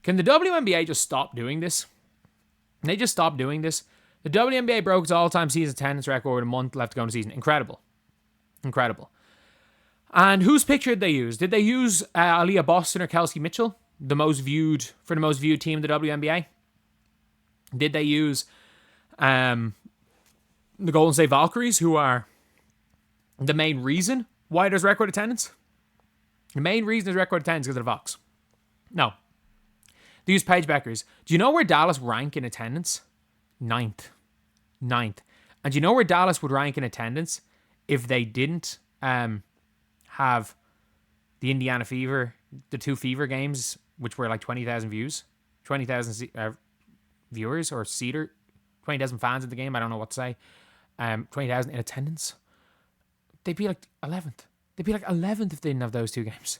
Can the WNBA just stop doing this? Can they just stop doing this? The WNBA broke its all-time season attendance record with a month left to go in the season. Incredible. And whose picture did they use? Did they use Aaliyah Boston or Kelsey Mitchell, the most viewed team in the WNBA? Did they use the Golden State Valkyries, who are the main reason why there's record attendance? The main reason there's record attendance is because of the Vox. No. They use Paige Bueckers. Do you know where Dallas rank in attendance? Ninth. And do you know where Dallas would rank in attendance if they didn't have the Indiana Fever, the 2 Fever games, which were like 20,000 views? 20,000 viewers or seater, 20,000 fans at the game. I don't know what to say. 20,000 in attendance. They'd be like 11th. They'd be like 11th if they didn't have those 2 games.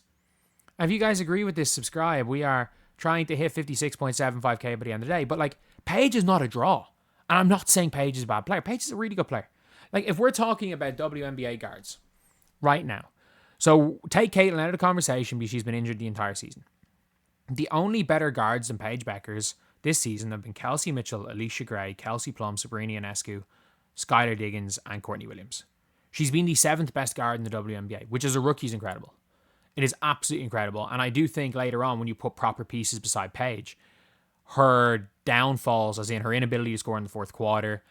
And if you guys agree with this, subscribe. We are trying to hit 56.75k by the end of the day. But like, Paige is not a draw. And I'm not saying Paige is a bad player. Paige is a really good player. Like, if we're talking about WNBA guards right now, so take Caitlin out of the conversation because she's been injured the entire season. The only better guards than Paige Bueckers this season have been Kelsey Mitchell, Alicia Gray, Kelsey Plum, Sabrina Ionescu, Skylar Diggins, and Courtney Williams. She's been the 7th best guard in the WNBA, which as a rookie is incredible. It is absolutely incredible. And I do think later on, when you put proper pieces beside Paige, her downfalls, as in her inability to score in the fourth quarter,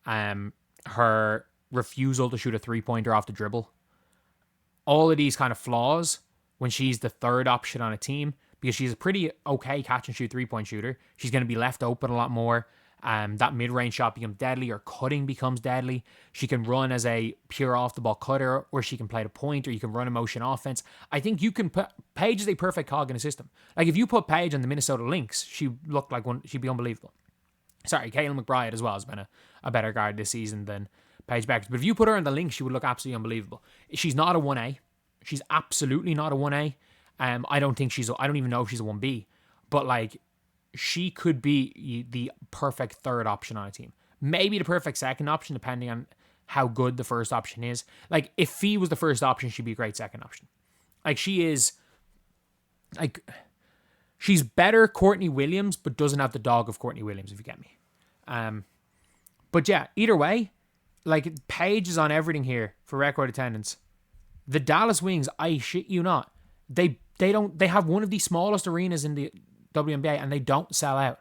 her refusal to shoot a 3-pointer off the dribble, all of these kind of flaws when she's the 3rd option on a team, because she's a pretty okay catch and shoot 3-point shooter. She's going to be left open a lot more. That mid-range shot becomes deadly, or cutting becomes deadly. She can run as a pure off-the-ball cutter, or she can play the point, or you can run a motion offense. I think you can put... Paige is a perfect cog in a system. Like, if you put Paige on the Minnesota Lynx, she'd be unbelievable. Sorry, Caitlin McBride as well has been a better guard this season than Paige Bueckers. But if you put her on the Lynx, she would look absolutely unbelievable. She's not a 1A. She's absolutely not a 1A. I don't even know if she's a 1B. But, like, she could be the perfect 3rd option on a team. Maybe the perfect 2nd option, depending on how good the first option is. Like, if Fee was the first option, she'd be a great 2nd option. Like, she is... Like, she's better Courtney Williams, but doesn't have the dog of Courtney Williams, if you get me. But yeah, either way, like, Paige is on everything here for record attendance. The Dallas Wings, I shit you not, they have one of the smallest arenas in the WNBA, and they don't sell out.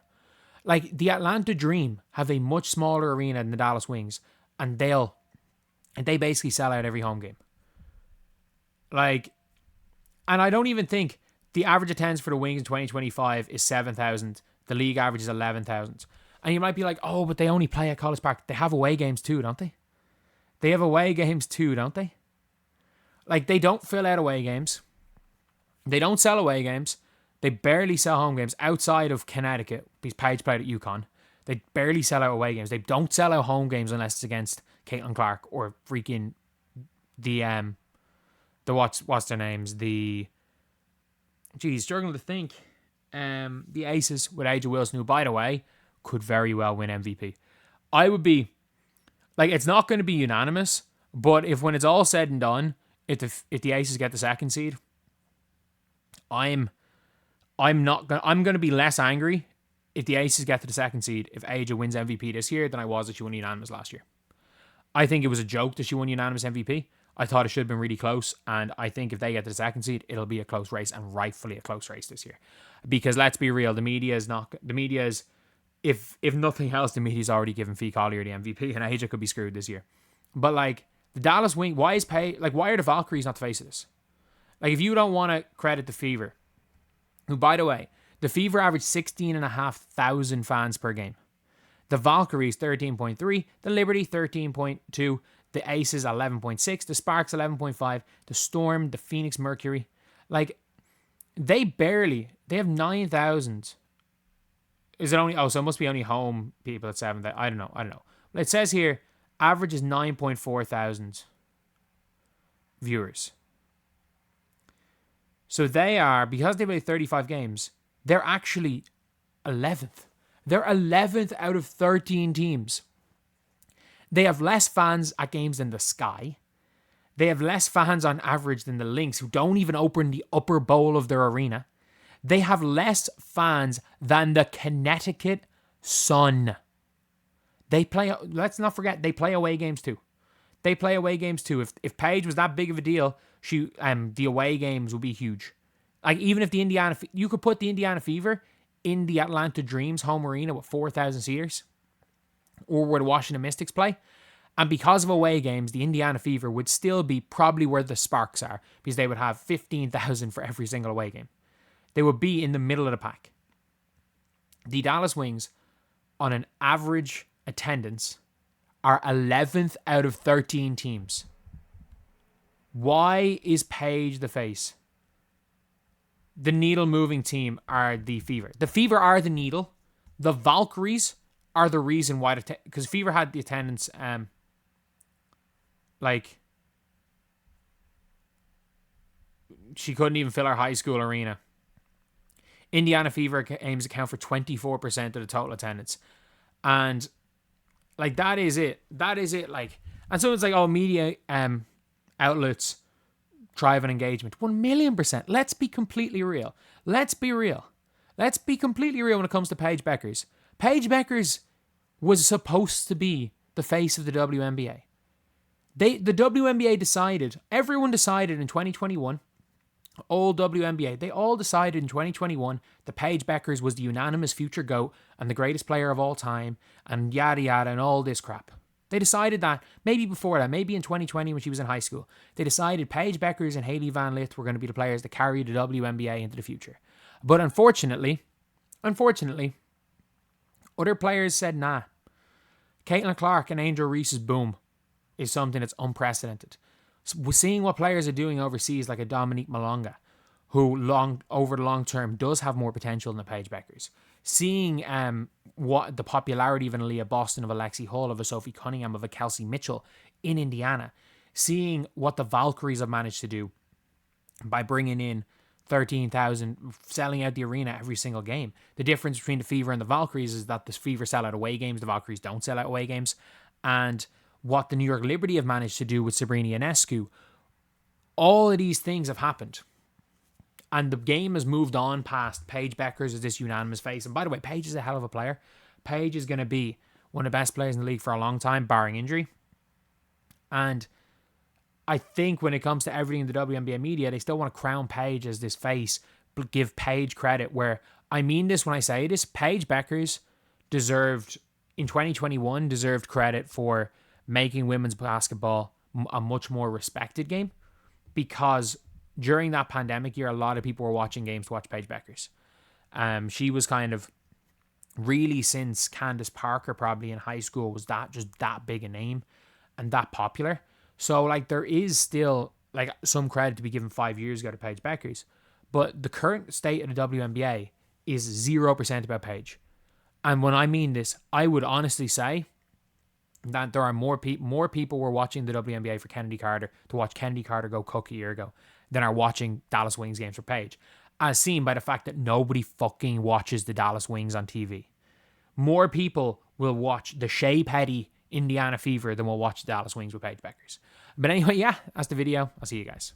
Like, the Atlanta Dream have a much smaller arena than the Dallas Wings, and they basically sell out every home game. Like, and I don't even think the average attendance for the Wings in 2025 is 7,000. The league average is 11,000. And you might be like, oh, but they only play at College Park. They have away games too, don't they? They have away games too, don't they? Like, they don't fill out away games. They don't sell away games. They barely sell home games outside of Connecticut, because Paige played at UConn. They barely sell out away games. They don't sell out home games unless it's against Caitlin Clark or freaking the what's their names? Struggling to think. The Aces with Angel Wilson, who, by the way, could very well win MVP. I would be, like, it's not going to be unanimous, but when it's all said and done, if the Aces get the 2nd seed, I'm going to be less angry if the Aces get to the 2nd seed if Aja wins MVP this year than I was if she won unanimous last year. I think it was a joke that she won unanimous MVP. I thought it should have been really close, and I think if they get to the 2nd seed, it'll be a close race, and rightfully a close race this year. Because let's be real, the media is, if nothing else, the media's already given Fee Collier the MVP, and Aja could be screwed this year. But, like, the Dallas Wing, why are the Valkyries not the face of this? Like, if you don't want to credit the Fever, who, by the way, the Fever averaged 16,500 fans per game. The Valkyries, 13.3. The Liberty, 13.2. The Aces, 11.6. The Sparks, 11.5. The Storm, the Phoenix Mercury. Like, they have 9,000. Is it only, so it must be only home people at 7,000. I don't know. It says here, average is 9.4 thousand viewers. So they are, because they play 35 games, they're actually 11th. They're 11th out of 13 teams. They have less fans at games than the Sky. They have less fans on average than the Lynx, who don't even open the upper bowl of their arena. They have less fans than the Connecticut Sun. They play, let's not forget, they play away games too. They play away games too. If Paige was that big of a deal, the away games would be huge. Like, even if you could put the Indiana Fever in the Atlanta Dreams home arena with 4,000 seaters, or where the Washington Mystics play, and because of away games, the Indiana Fever would still be probably where the Sparks are, because they would have 15,000 for every single away game. They would be in the middle of the pack. The Dallas Wings, on an average attendance, are 11th out of 13 teams. Why is Paige the face? The needle-moving team are the Fever. The Fever are the needle. The Valkyries are the reason why because Fever had the attendance, she couldn't even fill her high school arena. Indiana Fever aims to account for 24% of the total attendance. And, like, that is it. That is it. Like, and so it's like, oh, media outlets drive an engagement. 1,000,000%. Let's be completely real. Let's be real. Let's be completely real when it comes to Paige Bueckers. Paige Bueckers was supposed to be the face of the WNBA. The WNBA decided, everyone decided in 2021, all WNBA, they all decided in 2021 that Paige Bueckers was the unanimous future GOAT and the greatest player of all time and yada yada and all this crap. They decided that maybe before that, maybe in 2020 when she was in high school, they decided Paige Bueckers and Hailey Van Lith were going to be the players that carry the WNBA into the future. But unfortunately, other players said nah. Caitlin Clark and Angel Reese's boom is something that's unprecedented. So we're seeing what players are doing overseas, like a Dominique Malonga, who over the long term does have more potential than the Paige Bueckers. Seeing what the popularity of an Aaliyah Boston, of a Lexi Hall, of a Sophie Cunningham, of a Kelsey Mitchell in Indiana. Seeing what the Valkyries have managed to do by bringing in 13,000, selling out the arena every single game. The difference between the Fever and the Valkyries is that the Fever sell out away games, the Valkyries don't sell out away games. And what the New York Liberty have managed to do with Sabrina Ionescu, all of these things have happened. And the game has moved on past Paige Bueckers as this unanimous face. And by the way, Paige is a hell of a player. Paige is going to be one of the best players in the league for a long time, barring injury. And I think when it comes to everything in the WNBA media, they still want to crown Paige as this face, but give Paige credit, where I mean this when I say this. Paige Bueckers in 2021, deserved credit for making women's basketball a much more respected game, because during that pandemic year, a lot of people were watching games to watch Paige Bueckers. She was kind of really, since Candace Parker probably in high school, was that big a name and that popular. So, like, there is still, like, some credit to be given 5 years ago to Paige Bueckers. But the current state of the WNBA is 0% about Paige. And when I mean this, I would honestly say that there are more people were watching the WNBA for Kennedy Carter, to watch Kennedy Carter go cook a year ago, than are watching Dallas Wings games for Paige. As seen by the fact that nobody fucking watches the Dallas Wings on TV. More people will watch the Shea Petty Indiana Fever than will watch the Dallas Wings with Paige Bueckers. But anyway, yeah, that's the video. I'll see you guys.